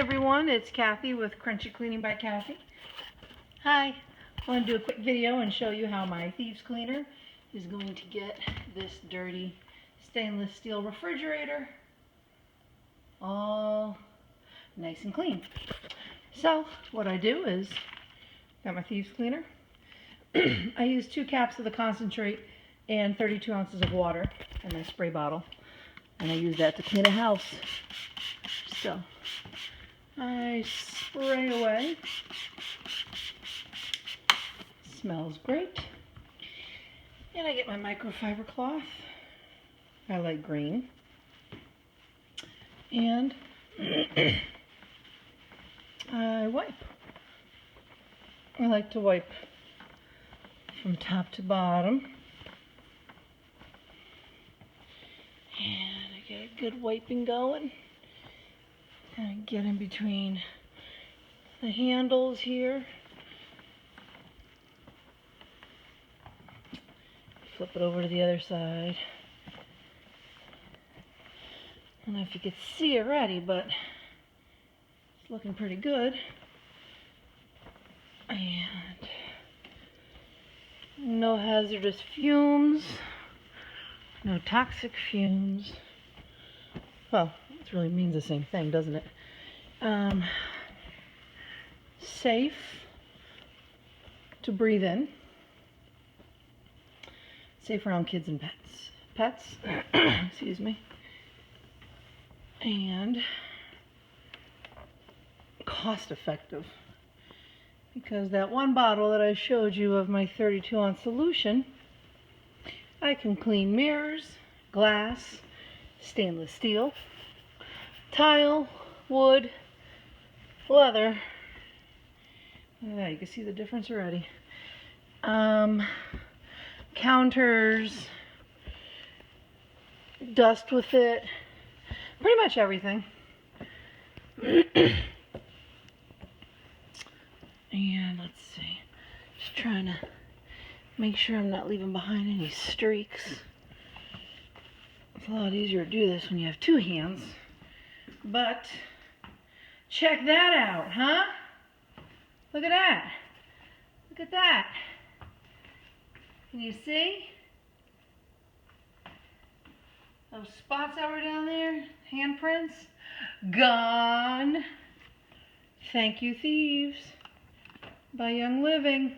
everyone, it's Kathy with Crunchy Cleaning by Kathy. Hi, I want to do a quick video and show you how my Thievescleaner is going to get this dirty stainless steel refrigerator all nice and clean. So what I do is, got my Thievescleaner. I use 2 caps of the concentrate and 32 ounces of water in my spray bottle, and I use that to clean a house. So I spray away. Smells great. And I get my microfiber cloth. I like green. And I wipe. I like to wipe from top to bottom. And I get a good wiping going. And I get in between the handles here. Flip it over to the other side. I don't know if you could see already, but it's looking pretty good. And no hazardous fumes, no toxic fumes. Well, it really means the same thing, doesn't it? Safe to breathe in. Safe around kids and pets. Excuse me. And cost effective, because that one bottle that I showed you of my 32-ounce solution, I can clean mirrors, glass, stainless steel, tile, wood, leather. Look at that, you can see the difference already. Counters, dust with it, pretty much everything. And let's see, just trying to make sure I'm not leaving behind any streaks. It's a lot easier to do this when you have 2 hands. But check that out, huh? Look at that. Look at that. Can you see? Those spots that were down there, handprints, gone. Thank you, Thieves, by Young Living.